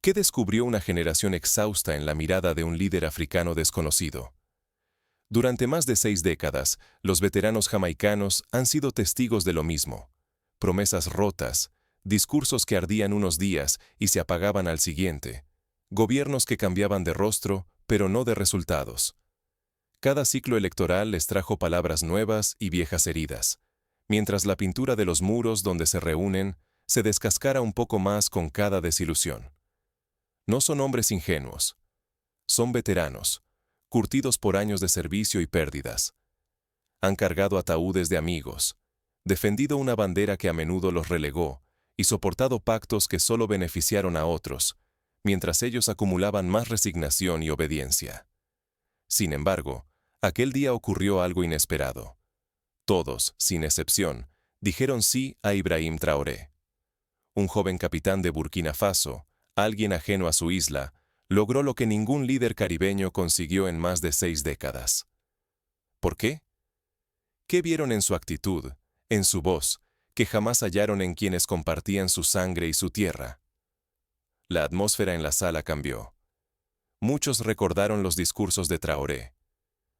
¿Qué descubrió una generación exhausta en la mirada de un líder africano desconocido? Durante más de 6 décadas, los veteranos jamaicanos han sido testigos de lo mismo. Promesas rotas, discursos que ardían unos días y se apagaban al siguiente, gobiernos que cambiaban de rostro, pero no de resultados. Cada ciclo electoral les trajo palabras nuevas y viejas heridas, mientras la pintura de los muros donde se reúnen se descascara un poco más con cada desilusión. No son hombres ingenuos. Son veteranos, curtidos por años de servicio y pérdidas. Han cargado ataúdes de amigos, defendido una bandera que a menudo los relegó y soportado pactos que solo beneficiaron a otros, mientras ellos acumulaban más resignación y obediencia. Sin embargo, aquel día ocurrió algo inesperado. Todos, sin excepción, dijeron sí a Ibrahim Traoré. Un joven capitán de Burkina Faso, alguien ajeno a su isla, logró lo que ningún líder caribeño consiguió en más de 6 décadas. ¿Por qué? ¿Qué vieron en su actitud, en su voz, que jamás hallaron en quienes compartían su sangre y su tierra? La atmósfera en la sala cambió. Muchos recordaron los discursos de Traoré.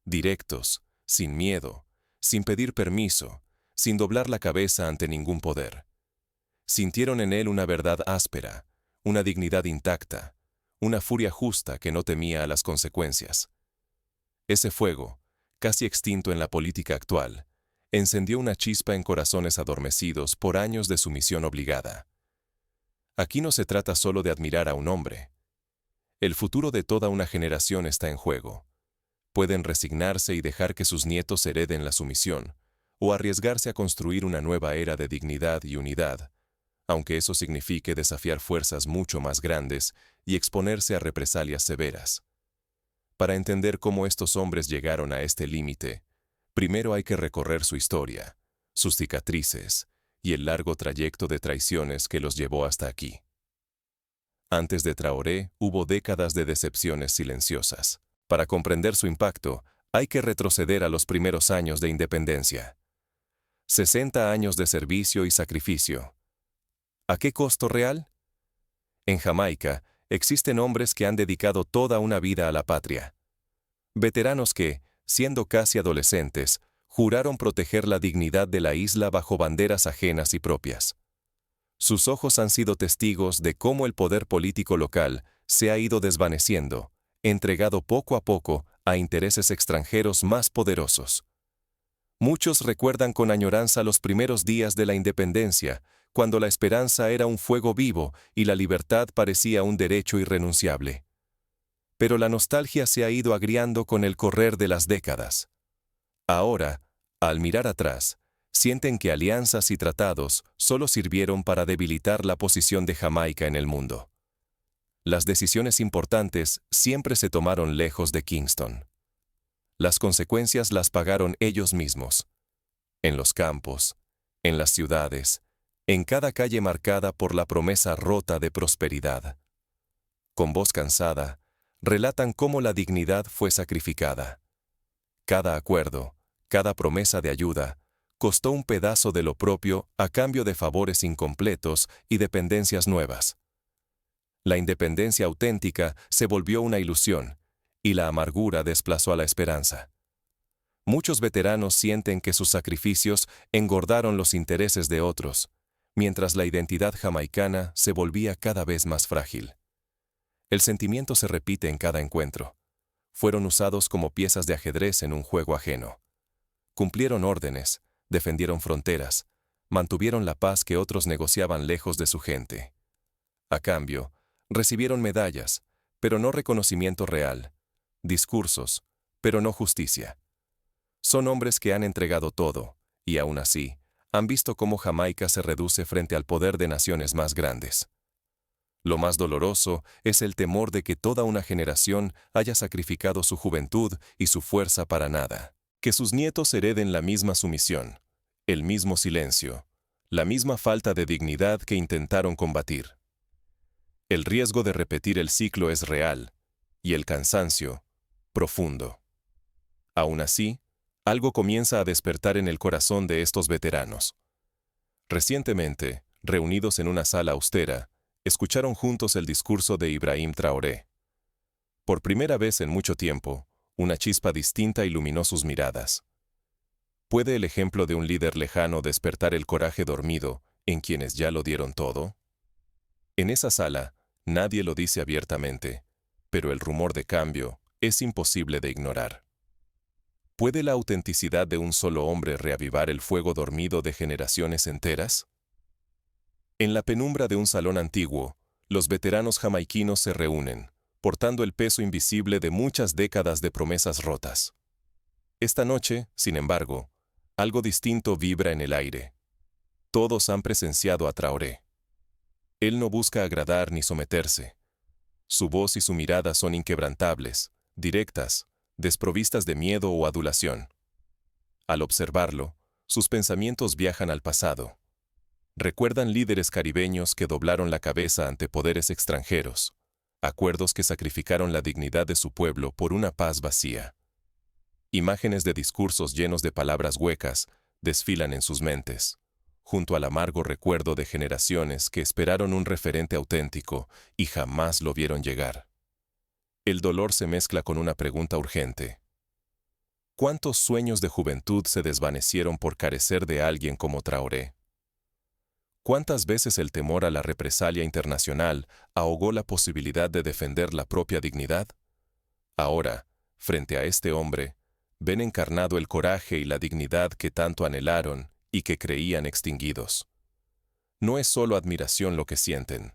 Directos, sin miedo, sin pedir permiso, sin doblar la cabeza ante ningún poder. Sintieron en él una verdad áspera, una dignidad intacta, una furia justa que no temía a las consecuencias. Ese fuego, casi extinto en la política actual, encendió una chispa en corazones adormecidos por años de sumisión obligada. Aquí no se trata solo de admirar a un hombre. El futuro de toda una generación está en juego. Pueden resignarse y dejar que sus nietos hereden la sumisión, o arriesgarse a construir una nueva era de dignidad y unidad, aunque eso signifique desafiar fuerzas mucho más grandes y exponerse a represalias severas. Para entender cómo estos hombres llegaron a este límite, primero hay que recorrer su historia, sus cicatrices y el largo trayecto de traiciones que los llevó hasta aquí. Antes de Traoré hubo décadas de decepciones silenciosas. Para comprender su impacto, hay que retroceder a los primeros años de independencia. 60 años de servicio y sacrificio. ¿A qué costo real? En Jamaica, existen hombres que han dedicado toda una vida a la patria. Veteranos que, siendo casi adolescentes, juraron proteger la dignidad de la isla bajo banderas ajenas y propias. Sus ojos han sido testigos de cómo el poder político local se ha ido desvaneciendo, entregado poco a poco a intereses extranjeros más poderosos. Muchos recuerdan con añoranza los primeros días de la independencia, cuando la esperanza era un fuego vivo y la libertad parecía un derecho irrenunciable. Pero la nostalgia se ha ido agriando con el correr de las décadas. Ahora, al mirar atrás, sienten que alianzas y tratados solo sirvieron para debilitar la posición de Jamaica en el mundo. Las decisiones importantes siempre se tomaron lejos de Kingston. Las consecuencias las pagaron ellos mismos. En los campos, en las ciudades, en cada calle marcada por la promesa rota de prosperidad. Con voz cansada, relatan cómo la dignidad fue sacrificada. Cada acuerdo, cada promesa de ayuda, costó un pedazo de lo propio a cambio de favores incompletos y dependencias nuevas. La independencia auténtica se volvió una ilusión, y la amargura desplazó a la esperanza. Muchos veteranos sienten que sus sacrificios engordaron los intereses de otros, mientras la identidad jamaicana se volvía cada vez más frágil. El sentimiento se repite en cada encuentro. Fueron usados como piezas de ajedrez en un juego ajeno. Cumplieron órdenes, defendieron fronteras, mantuvieron la paz que otros negociaban lejos de su gente. A cambio, recibieron medallas, pero no reconocimiento real, discursos, pero no justicia. Son hombres que han entregado todo, y aún así, han visto cómo Jamaica se reduce frente al poder de naciones más grandes. Lo más doloroso es el temor de que toda una generación haya sacrificado su juventud y su fuerza para nada. Que sus nietos hereden la misma sumisión, el mismo silencio, la misma falta de dignidad que intentaron combatir. El riesgo de repetir el ciclo es real, y el cansancio, profundo. Aún así, algo comienza a despertar en el corazón de estos veteranos. Recientemente, reunidos en una sala austera, escucharon juntos el discurso de Ibrahim Traoré. Por primera vez en mucho tiempo, una chispa distinta iluminó sus miradas. ¿Puede el ejemplo de un líder lejano despertar el coraje dormido en quienes ya lo dieron todo? En esa sala, nadie lo dice abiertamente, pero el rumor de cambio es imposible de ignorar. ¿Puede la autenticidad de un solo hombre reavivar el fuego dormido de generaciones enteras? En la penumbra de un salón antiguo, los veteranos jamaiquinos se reúnen, portando el peso invisible de muchas décadas de promesas rotas. Esta noche, sin embargo, algo distinto vibra en el aire. Todos han presenciado a Traoré. Él no busca agradar ni someterse. Su voz y su mirada son inquebrantables, directas, desprovistas de miedo o adulación. Al observarlo, sus pensamientos viajan al pasado. Recuerdan líderes caribeños que doblaron la cabeza ante poderes extranjeros, acuerdos que sacrificaron la dignidad de su pueblo por una paz vacía. Imágenes de discursos llenos de palabras huecas desfilan en sus mentes, junto al amargo recuerdo de generaciones que esperaron un referente auténtico y jamás lo vieron llegar. El dolor se mezcla con una pregunta urgente. ¿Cuántos sueños de juventud se desvanecieron por carecer de alguien como Traoré? ¿Cuántas veces el temor a la represalia internacional ahogó la posibilidad de defender la propia dignidad? Ahora, frente a este hombre, ven encarnado el coraje y la dignidad que tanto anhelaron y que creían extinguidos. No es solo admiración lo que sienten.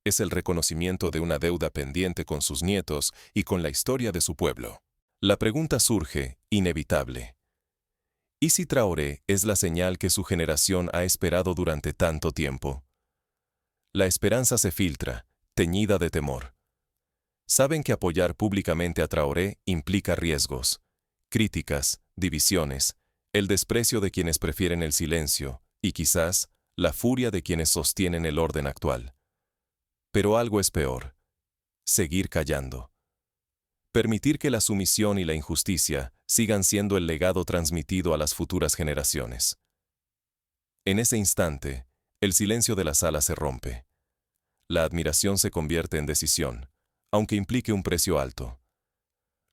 Es el reconocimiento de una deuda pendiente con sus nietos y con la historia de su pueblo. La pregunta surge, inevitable. ¿Y si Traoré es la señal que su generación ha esperado durante tanto tiempo? La esperanza se filtra, teñida de temor. Saben que apoyar públicamente a Traoré implica riesgos, críticas, divisiones, el desprecio de quienes prefieren el silencio y quizás la furia de quienes sostienen el orden actual. Pero algo es peor: seguir callando. Permitir que la sumisión y la injusticia sigan siendo el legado transmitido a las futuras generaciones. En ese instante, el silencio de la sala se rompe. La admiración se convierte en decisión, aunque implique un precio alto.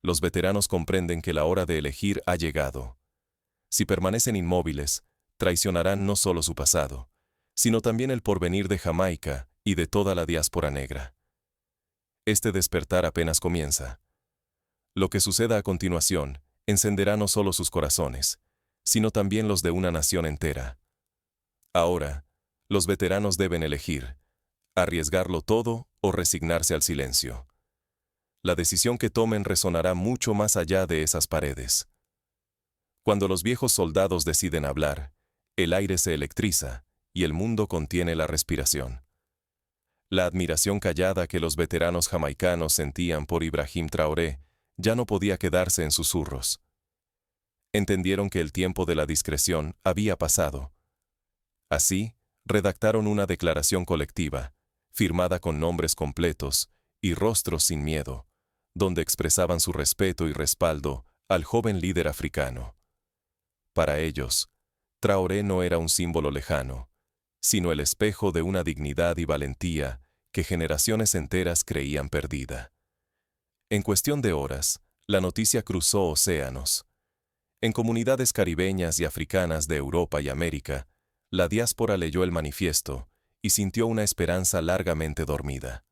Los veteranos comprenden que la hora de elegir ha llegado. Si permanecen inmóviles, traicionarán no solo su pasado, sino también el porvenir de Jamaica y de toda la diáspora negra. Este despertar apenas comienza. Lo que suceda a continuación encenderá no solo sus corazones, sino también los de una nación entera. Ahora, los veteranos deben elegir: arriesgarlo todo o resignarse al silencio. La decisión que tomen resonará mucho más allá de esas paredes. Cuando los viejos soldados deciden hablar, el aire se electriza y el mundo contiene la respiración. La admiración callada que los veteranos jamaicanos sentían por Ibrahim Traoré ya no podía quedarse en susurros. Entendieron que el tiempo de la discreción había pasado. Así, redactaron una declaración colectiva, firmada con nombres completos y rostros sin miedo, donde expresaban su respeto y respaldo al joven líder africano. Para ellos, Traoré no era un símbolo lejano, sino el espejo de una dignidad y valentía que generaciones enteras creían perdida. En cuestión de horas, la noticia cruzó océanos. En comunidades caribeñas y africanas de Europa y América, la diáspora leyó el manifiesto y sintió una esperanza largamente dormida.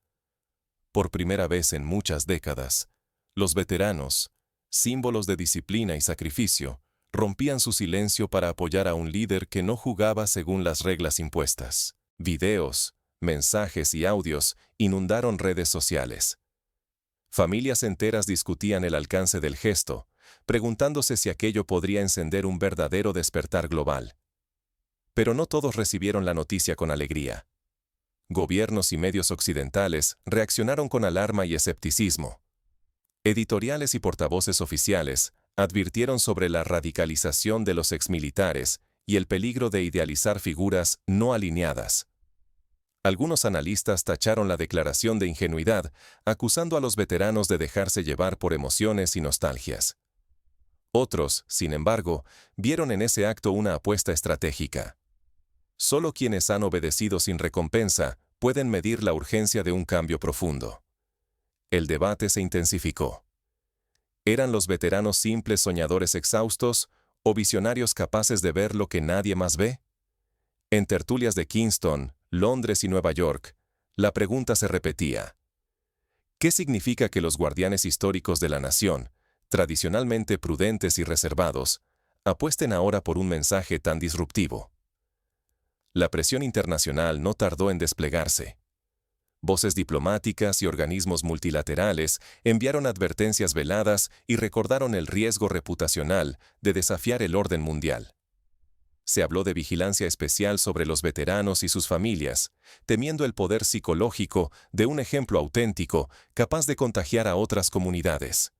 Por primera vez en muchas décadas, los veteranos, símbolos de disciplina y sacrificio, rompían su silencio para apoyar a un líder que no jugaba según las reglas impuestas. Videos, mensajes y audios inundaron redes sociales. Familias enteras discutían el alcance del gesto, preguntándose si aquello podría encender un verdadero despertar global. Pero no todos recibieron la noticia con alegría. Gobiernos y medios occidentales reaccionaron con alarma y escepticismo. Editoriales y portavoces oficiales advirtieron sobre la radicalización de los exmilitares y el peligro de idealizar figuras no alineadas. Algunos analistas tacharon la declaración de ingenuidad, acusando a los veteranos de dejarse llevar por emociones y nostalgias. Otros, sin embargo, vieron en ese acto una apuesta estratégica. Solo quienes han obedecido sin recompensa pueden medir la urgencia de un cambio profundo. El debate se intensificó. ¿Eran los veteranos simples soñadores exhaustos o visionarios capaces de ver lo que nadie más ve? En tertulias de Kingston, Londres y Nueva York, la pregunta se repetía. ¿Qué significa que los guardianes históricos de la nación, tradicionalmente prudentes y reservados, apuesten ahora por un mensaje tan disruptivo? La presión internacional no tardó en desplegarse. Voces diplomáticas y organismos multilaterales enviaron advertencias veladas y recordaron el riesgo reputacional de desafiar el orden mundial. Se habló de vigilancia especial sobre los veteranos y sus familias, temiendo el poder psicológico de un ejemplo auténtico capaz de contagiar a otras comunidades.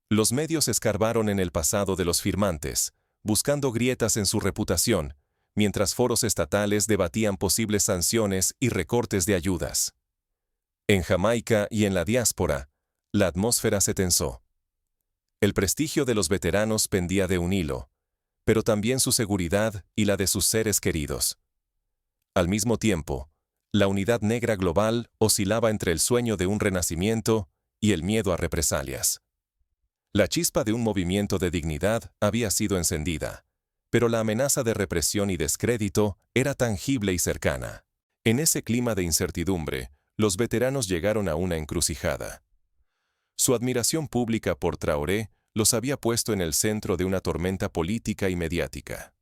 Los medios escarbaron en el pasado de los firmantes, buscando grietas en su reputación, mientras foros estatales debatían posibles sanciones y recortes de ayudas. En Jamaica y en la diáspora, la atmósfera se tensó. El prestigio de los veteranos pendía de un hilo, pero también su seguridad y la de sus seres queridos. Al mismo tiempo, la unidad negra global oscilaba entre el sueño de un renacimiento y el miedo a represalias. La chispa de un movimiento de dignidad había sido encendida, pero la amenaza de represión y descrédito era tangible y cercana. En ese clima de incertidumbre, los veteranos llegaron a una encrucijada. Su admiración pública por Traoré los había puesto en el centro de una tormenta política y mediática.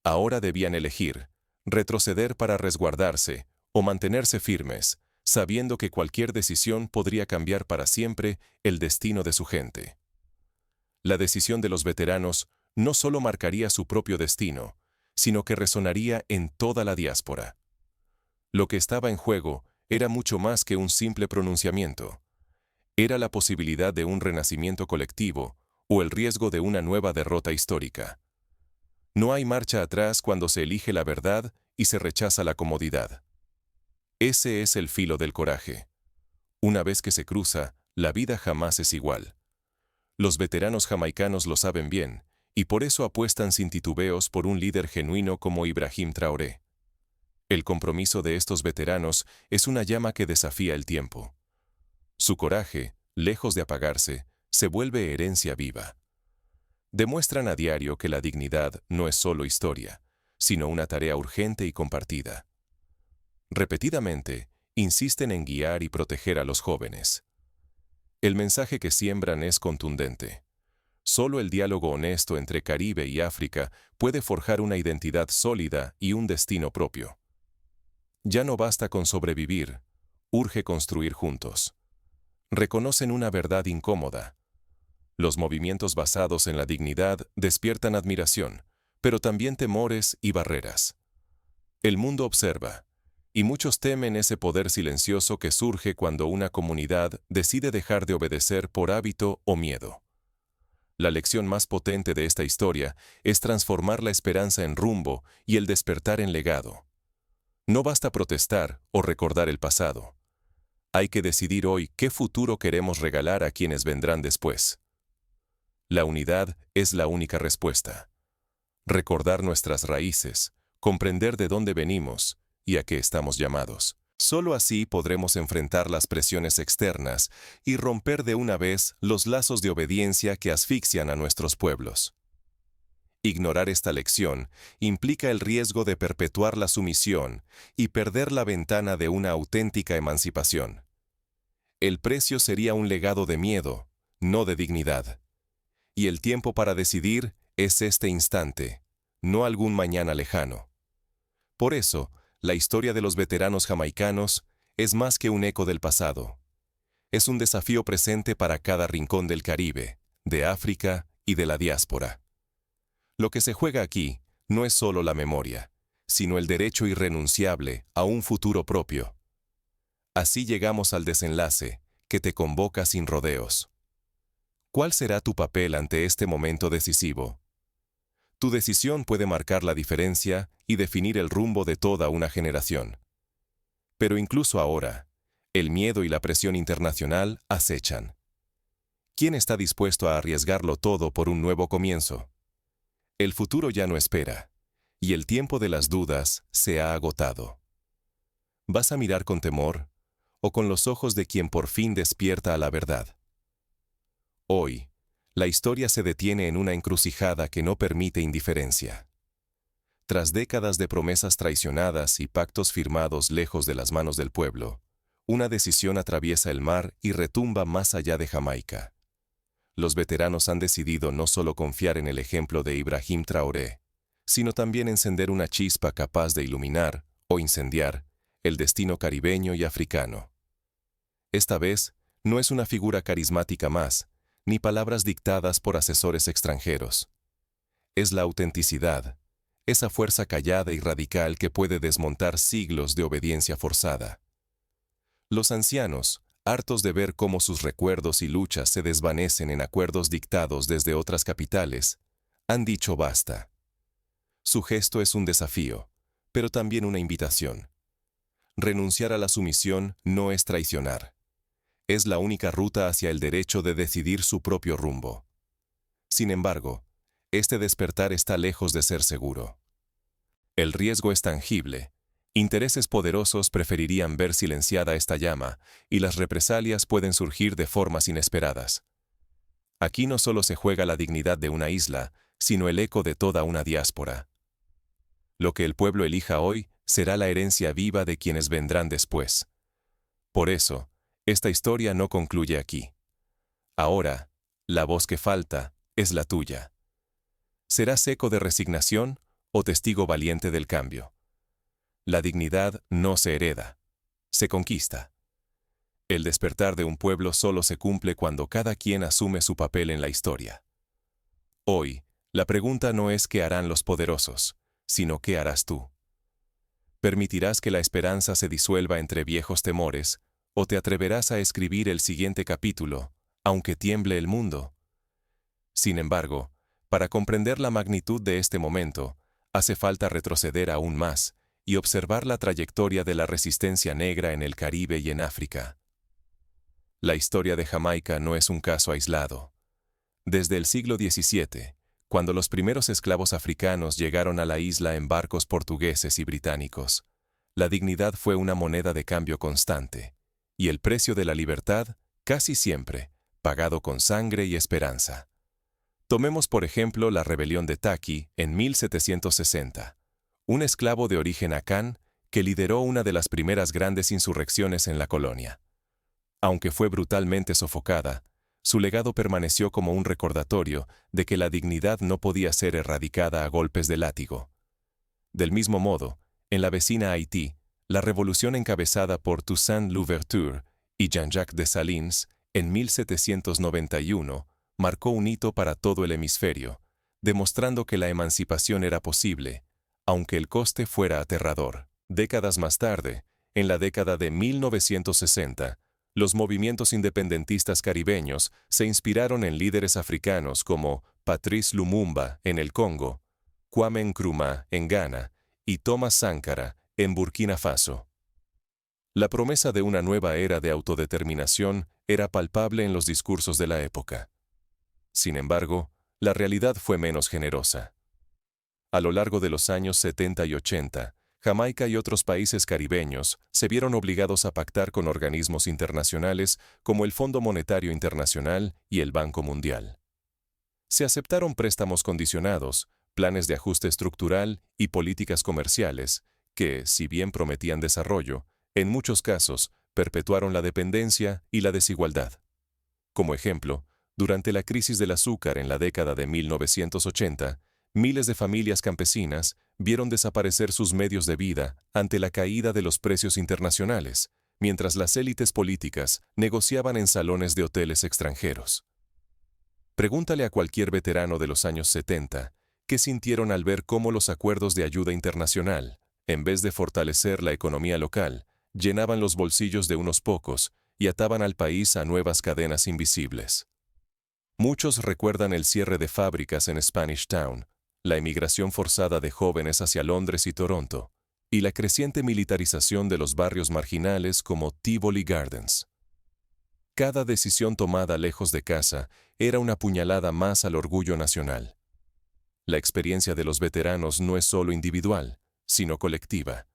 Ahora debían elegir, retroceder para resguardarse o mantenerse firmes, sabiendo que cualquier decisión podría cambiar para siempre el destino de su gente. La decisión de los veteranos no solo marcaría su propio destino, sino que resonaría en toda la diáspora. Lo que estaba en juego era mucho más que un simple pronunciamiento. Era la posibilidad de un renacimiento colectivo o el riesgo de una nueva derrota histórica. No hay marcha atrás cuando se elige la verdad y se rechaza la comodidad. Ese es el filo del coraje. Una vez que se cruza, la vida jamás es igual. Los veteranos jamaicanos lo saben bien, y por eso apuestan sin titubeos por un líder genuino como Ibrahim Traoré. El compromiso de estos veteranos es una llama que desafía el tiempo. Su coraje, lejos de apagarse, se vuelve herencia viva. Demuestran a diario que la dignidad no es solo historia, sino una tarea urgente y compartida. Repetidamente, insisten en guiar y proteger a los jóvenes. El mensaje que siembran es contundente. Solo el diálogo honesto entre Caribe y África puede forjar una identidad sólida y un destino propio. Ya no basta con sobrevivir, urge construir juntos. Reconocen una verdad incómoda. Los movimientos basados en la dignidad despiertan admiración, pero también temores y barreras. El mundo observa, y muchos temen ese poder silencioso que surge cuando una comunidad decide dejar de obedecer por hábito o miedo. La lección más potente de esta historia es transformar la esperanza en rumbo y el despertar en legado. No basta protestar o recordar el pasado. Hay que decidir hoy qué futuro queremos regalar a quienes vendrán después. La unidad es la única respuesta. Recordar nuestras raíces, comprender de dónde venimos y a qué estamos llamados. Solo así podremos enfrentar las presiones externas y romper de una vez los lazos de obediencia que asfixian a nuestros pueblos. Ignorar esta lección implica el riesgo de perpetuar la sumisión y perder la ventana de una auténtica emancipación. El precio sería un legado de miedo, no de dignidad. Y el tiempo para decidir es este instante, no algún mañana lejano. Por eso, la historia de los veteranos jamaicanos es más que un eco del pasado. Es un desafío presente para cada rincón del Caribe, de África y de la diáspora. Lo que se juega aquí no es solo la memoria, sino el derecho irrenunciable a un futuro propio. Así llegamos al desenlace, que te convoca sin rodeos. ¿Cuál será tu papel ante este momento decisivo? Tu decisión puede marcar la diferencia y definir el rumbo de toda una generación. Pero incluso ahora, el miedo y la presión internacional acechan. ¿Quién está dispuesto a arriesgarlo todo por un nuevo comienzo? El futuro ya no espera, y el tiempo de las dudas se ha agotado. ¿Vas a mirar con temor o con los ojos de quien por fin despierta a la verdad? Hoy, la historia se detiene en una encrucijada que no permite indiferencia. Tras décadas de promesas traicionadas y pactos firmados lejos de las manos del pueblo, una decisión atraviesa el mar y retumba más allá de Jamaica. Los veteranos han decidido no solo confiar en el ejemplo de Ibrahim Traoré, sino también encender una chispa capaz de iluminar, o incendiar, el destino caribeño y africano. Esta vez, no es una figura carismática más, ni palabras dictadas por asesores extranjeros. Es la autenticidad, esa fuerza callada y radical que puede desmontar siglos de obediencia forzada. Los ancianos, hartos de ver cómo sus recuerdos y luchas se desvanecen en acuerdos dictados desde otras capitales, han dicho basta. Su gesto es un desafío, pero también una invitación. Renunciar a la sumisión no es traicionar. Es la única ruta hacia el derecho de decidir su propio rumbo. Sin embargo, este despertar está lejos de ser seguro. El riesgo es tangible. Intereses poderosos preferirían ver silenciada esta llama, y las represalias pueden surgir de formas inesperadas. Aquí no solo se juega la dignidad de una isla, sino el eco de toda una diáspora. Lo que el pueblo elija hoy será la herencia viva de quienes vendrán después. Por eso, esta historia no concluye aquí. Ahora, la voz que falta es la tuya. ¿Serás eco de resignación o testigo valiente del cambio? La dignidad no se hereda, se conquista. El despertar de un pueblo solo se cumple cuando cada quien asume su papel en la historia. Hoy, la pregunta no es qué harán los poderosos, sino qué harás tú. ¿Permitirás que la esperanza se disuelva entre viejos temores, o te atreverás a escribir el siguiente capítulo, aunque tiemble el mundo? Sin embargo, para comprender la magnitud de este momento, hace falta retroceder aún más y observar la trayectoria de la resistencia negra en el Caribe y en África. La historia de Jamaica no es un caso aislado. Desde el siglo XVII, cuando los primeros esclavos africanos llegaron a la isla en barcos portugueses y británicos, la dignidad fue una moneda de cambio constante, y el precio de la libertad, casi siempre, pagado con sangre y esperanza. Tomemos por ejemplo la rebelión de Taki en 1760, un esclavo de origen acán que lideró una de las primeras grandes insurrecciones en la colonia. Aunque fue brutalmente sofocada, su legado permaneció como un recordatorio de que la dignidad no podía ser erradicada a golpes de látigo. Del mismo modo, en la vecina Haití, la revolución encabezada por Toussaint Louverture y Jean-Jacques Dessalines en 1791 marcó un hito para todo el hemisferio, demostrando que la emancipación era posible, aunque el coste fuera aterrador. Décadas más tarde, en la década de 1960, los movimientos independentistas caribeños se inspiraron en líderes africanos como Patrice Lumumba en el Congo, Kwame Nkrumah en Ghana y Thomas Sankara en Burkina Faso. La promesa de una nueva era de autodeterminación era palpable en los discursos de la época. Sin embargo, la realidad fue menos generosa. A lo largo de los años 70 y 80, Jamaica y otros países caribeños se vieron obligados a pactar con organismos internacionales como el Fondo Monetario Internacional y el Banco Mundial. Se aceptaron préstamos condicionados, planes de ajuste estructural y políticas comerciales que, si bien prometían desarrollo, en muchos casos perpetuaron la dependencia y la desigualdad. Como ejemplo, durante la crisis del azúcar en la década de 1980, miles de familias campesinas vieron desaparecer sus medios de vida ante la caída de los precios internacionales, mientras las élites políticas negociaban en salones de hoteles extranjeros. Pregúntale a cualquier veterano de los años 70 qué sintieron al ver cómo los acuerdos de ayuda internacional, en vez de fortalecer la economía local, llenaban los bolsillos de unos pocos y ataban al país a nuevas cadenas invisibles. Muchos recuerdan el cierre de fábricas en Spanish Town, la emigración forzada de jóvenes hacia Londres y Toronto, y la creciente militarización de los barrios marginales como Tivoli Gardens. Cada decisión tomada lejos de casa era una puñalada más al orgullo nacional. La experiencia de los veteranos no es solo individual, sino colectiva.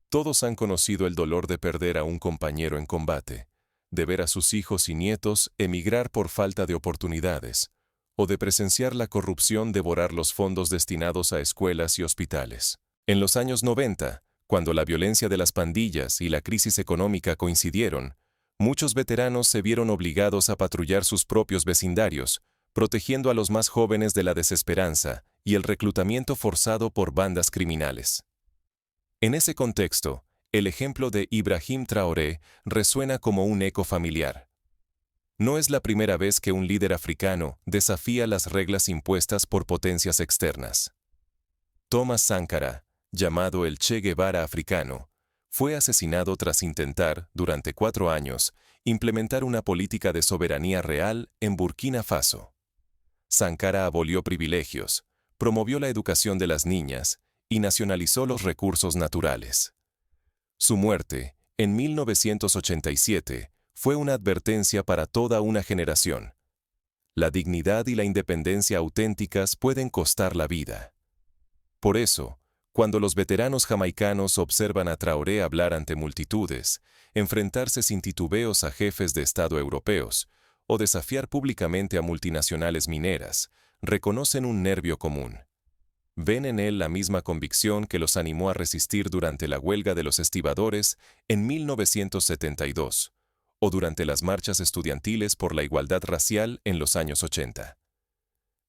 Todos han conocido el dolor de perder a un compañero en combate, de ver a sus hijos y nietos emigrar por falta de oportunidades, o de presenciar la corrupción devorar los fondos destinados a escuelas y hospitales. En los años 90, cuando la violencia de las pandillas y la crisis económica coincidieron, muchos veteranos se vieron obligados a patrullar sus propios vecindarios, protegiendo a los más jóvenes de la desesperanza y el reclutamiento forzado por bandas criminales. En ese contexto, el ejemplo de Ibrahim Traoré resuena como un eco familiar. No es la primera vez que un líder africano desafía las reglas impuestas por potencias externas. Thomas Sankara, llamado el Che Guevara africano, fue asesinado tras intentar, durante 4 años, implementar una política de soberanía real en Burkina Faso. Sankara abolió privilegios, promovió la educación de las niñas y nacionalizó los recursos naturales. Su muerte, en 1987, fue una advertencia para toda una generación. La dignidad y la independencia auténticas pueden costar la vida. Por eso, cuando los veteranos jamaicanos observan a Traoré hablar ante multitudes, enfrentarse sin titubeos a jefes de Estado europeos o desafiar públicamente a multinacionales mineras, reconocen un nervio común. Ven en él la misma convicción que los animó a resistir durante la huelga de los estibadores en 1972, o durante las marchas estudiantiles por la igualdad racial en los años 80.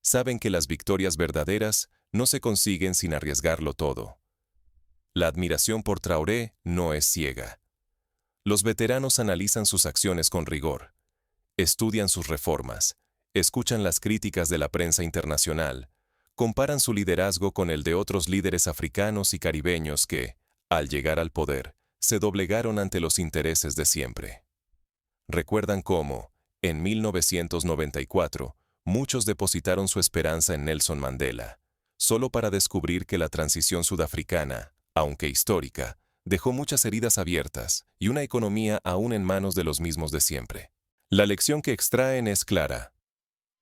Saben que las victorias verdaderas no se consiguen sin arriesgarlo todo. La admiración por Traoré no es ciega. Los veteranos analizan sus acciones con rigor, estudian sus reformas, escuchan las críticas de la prensa internacional, comparan su liderazgo con el de otros líderes africanos y caribeños que, al llegar al poder, se doblegaron ante los intereses de siempre. Recuerdan cómo, en 1994, muchos depositaron su esperanza en Nelson Mandela, solo para descubrir que la transición sudafricana, aunque histórica, dejó muchas heridas abiertas y una economía aún en manos de los mismos de siempre. La lección que extraen es clara.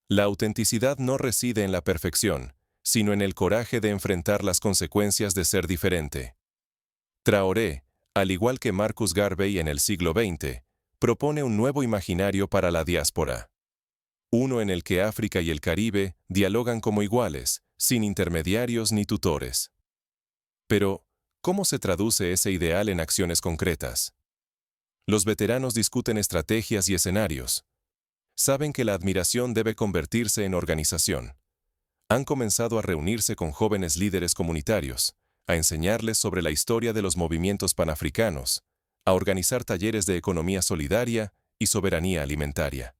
La autenticidad no reside en la perfección, sino en el coraje de enfrentar las consecuencias de ser diferente. Traoré, al igual que Marcus Garvey en el siglo XX, propone un nuevo imaginario para la diáspora. Uno en el que África y el Caribe dialogan como iguales, sin intermediarios ni tutores. Pero, ¿cómo se traduce ese ideal en acciones concretas? Los veteranos discuten estrategias y escenarios. Saben que la admiración debe convertirse en organización. Han comenzado a reunirse con jóvenes líderes comunitarios, a enseñarles sobre la historia de los movimientos panafricanos, a organizar talleres de economía solidaria y soberanía alimentaria.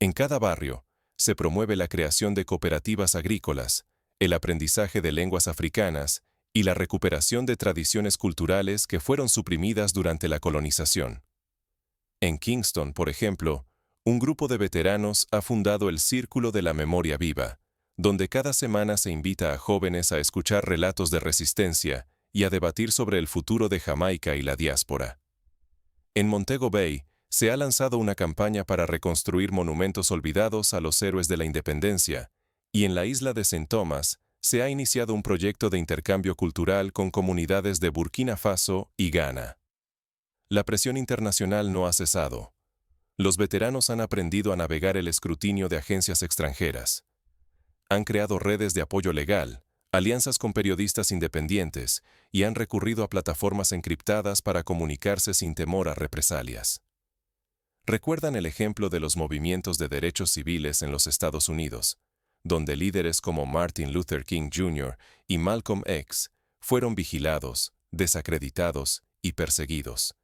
En cada barrio, se promueve la creación de cooperativas agrícolas, el aprendizaje de lenguas africanas y la recuperación de tradiciones culturales que fueron suprimidas durante la colonización. En Kingston, por ejemplo, un grupo de veteranos ha fundado el Círculo de la Memoria Viva, donde cada semana se invita a jóvenes a escuchar relatos de resistencia y a debatir sobre el futuro de Jamaica y la diáspora. En Montego Bay, se ha lanzado una campaña para reconstruir monumentos olvidados a los héroes de la independencia, y en la isla de St. Thomas se ha iniciado un proyecto de intercambio cultural con comunidades de Burkina Faso y Ghana. La presión internacional no ha cesado. Los veteranos han aprendido a navegar el escrutinio de agencias extranjeras. Han creado redes de apoyo legal, alianzas con periodistas independientes y han recurrido a plataformas encriptadas para comunicarse sin temor a represalias. ¿Recuerdan el ejemplo de los movimientos de derechos civiles en los Estados Unidos, donde líderes como Martin Luther King Jr. y Malcolm X fueron vigilados, desacreditados y perseguidos?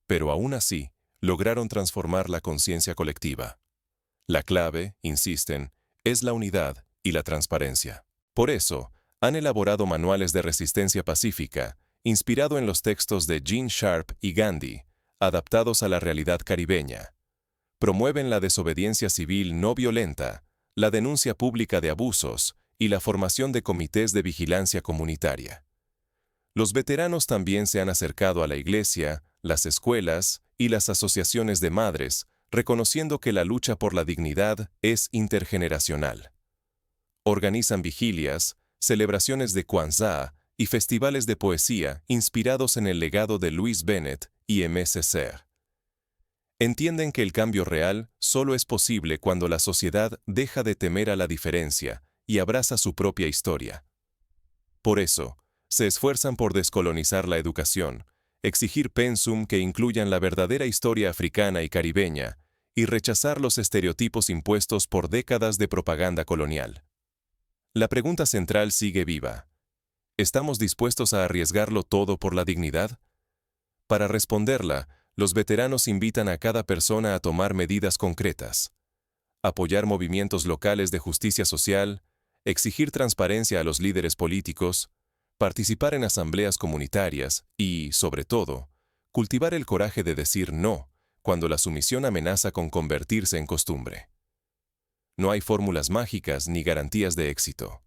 Pero aún así, lograron transformar la conciencia colectiva. La clave, insisten, es la unidad y la transparencia. Por eso, han elaborado manuales de resistencia pacífica, inspirado en los textos de Gene Sharp y Gandhi, adaptados a la realidad caribeña. Promueven la desobediencia civil no violenta, la denuncia pública de abusos y la formación de comités de vigilancia comunitaria. Los veteranos también se han acercado a la iglesia, las escuelas y las asociaciones de madres, reconociendo que la lucha por la dignidad es intergeneracional. Organizan vigilias, celebraciones de Kwanzaa y festivales de poesía inspirados en el legado de Louis Bennett y Aimé Césaire. Entienden que el cambio real solo es posible cuando la sociedad deja de temer a la diferencia y abraza su propia historia. Por eso, se esfuerzan por descolonizar la educación, exigir pensum que incluyan la verdadera historia africana y caribeña, y rechazar los estereotipos impuestos por décadas de propaganda colonial. La pregunta central sigue viva. ¿Estamos dispuestos a arriesgarlo todo por la dignidad? Para responderla, los veteranos invitan a cada persona a tomar medidas concretas. Apoyar movimientos locales de justicia social, exigir transparencia a los líderes políticos, participar en asambleas comunitarias y, sobre todo, cultivar el coraje de decir no cuando la sumisión amenaza con convertirse en costumbre. No hay fórmulas mágicas ni garantías de éxito.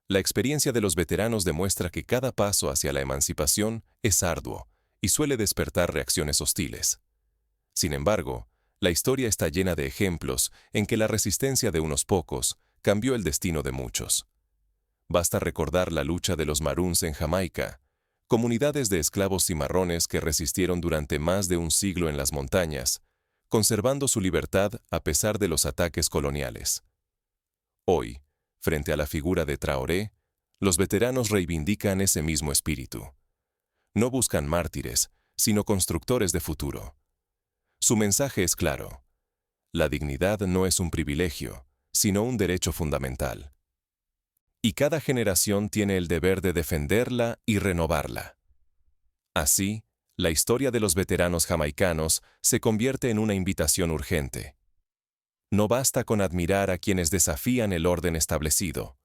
La experiencia de los veteranos demuestra que cada paso hacia la emancipación es arduo y suele despertar reacciones hostiles. Sin embargo, la historia está llena de ejemplos en que la resistencia de unos pocos cambió el destino de muchos. Basta recordar la lucha de los Maroons en Jamaica, comunidades de esclavos cimarrones que resistieron durante más de un siglo en las montañas, conservando su libertad a pesar de los ataques coloniales. Hoy, frente a la figura de Traoré, los veteranos reivindican ese mismo espíritu. No buscan mártires, sino constructores de futuro. Su mensaje es claro. La dignidad no es un privilegio, sino un derecho fundamental. Y cada generación tiene el deber de defenderla y renovarla. Así, la historia de los veteranos jamaicanos se convierte en una invitación urgente. No basta con admirar a quienes desafían el orden establecido.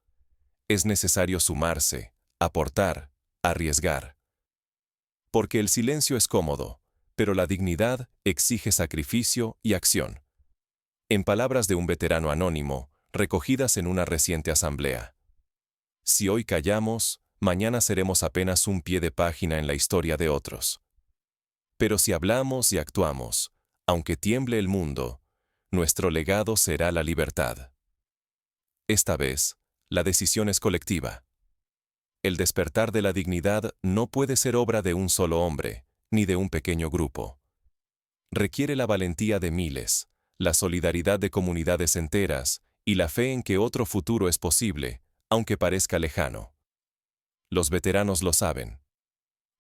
Es necesario sumarse, aportar, arriesgar. Porque el silencio es cómodo, pero la dignidad exige sacrificio y acción. En palabras de un veterano anónimo, recogidas en una reciente asamblea. Si hoy callamos, mañana seremos apenas un pie de página en la historia de otros. Pero si hablamos y actuamos, aunque tiemble el mundo, nuestro legado será la libertad. Esta vez, la decisión es colectiva. El despertar de la dignidad no puede ser obra de un solo hombre, ni de un pequeño grupo. Requiere la valentía de miles, la solidaridad de comunidades enteras y la fe en que otro futuro es posible, aunque parezca lejano. Los veteranos lo saben.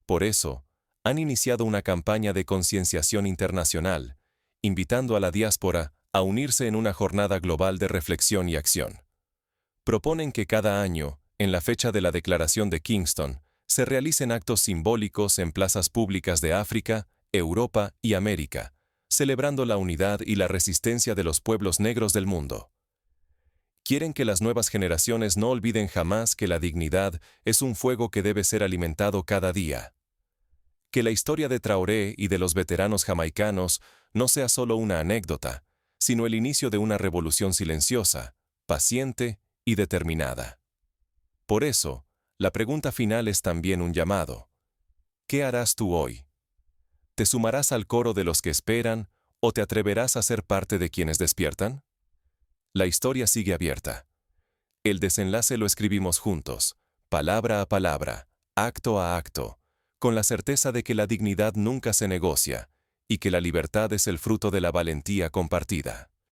Por eso, han iniciado una campaña de concienciación internacional, invitando a la diáspora a unirse en una jornada global de reflexión y acción. Proponen que cada año, en la fecha de la Declaración de Kingston, se realicen actos simbólicos en plazas públicas de África, Europa y América, celebrando la unidad y la resistencia de los pueblos negros del mundo. Quieren que las nuevas generaciones no olviden jamás que la dignidad es un fuego que debe ser alimentado cada día. Que la historia de Traoré y de los veteranos jamaicanos no sea solo una anécdota, sino el inicio de una revolución silenciosa, paciente y determinada. Por eso, la pregunta final es también un llamado. ¿Qué harás tú hoy? ¿Te sumarás al coro de los que esperan o te atreverás a ser parte de quienes despiertan? La historia sigue abierta. El desenlace lo escribimos juntos, palabra a palabra, acto a acto, con la certeza de que la dignidad nunca se negocia y que la libertad es el fruto de la valentía compartida.